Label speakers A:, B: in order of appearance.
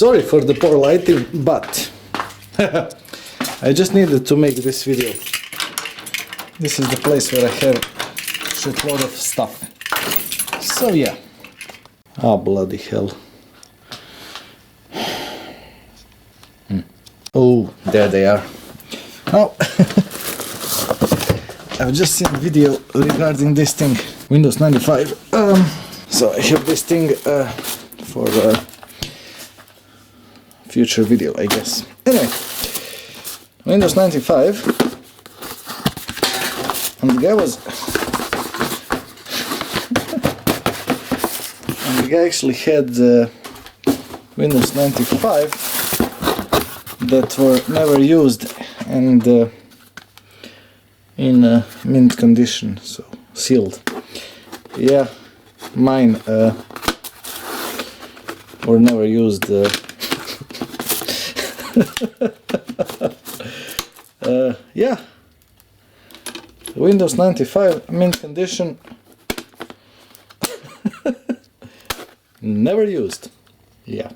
A: Sorry for the poor lighting, but I just needed to make this video. This is the place where I have a shitload of stuff. So yeah. Oh, bloody hell. Oh, there they are. Now, I've just seen a video regarding this thing, Windows 95. So I have this thing for future video, I guess. Anyway, Windows 95, and the guy was, and the guy actually had Windows 95 that were never used and in mint condition, so sealed. Yeah, mine were never used. Yeah, Windows 95 mint condition, never used. Yeah.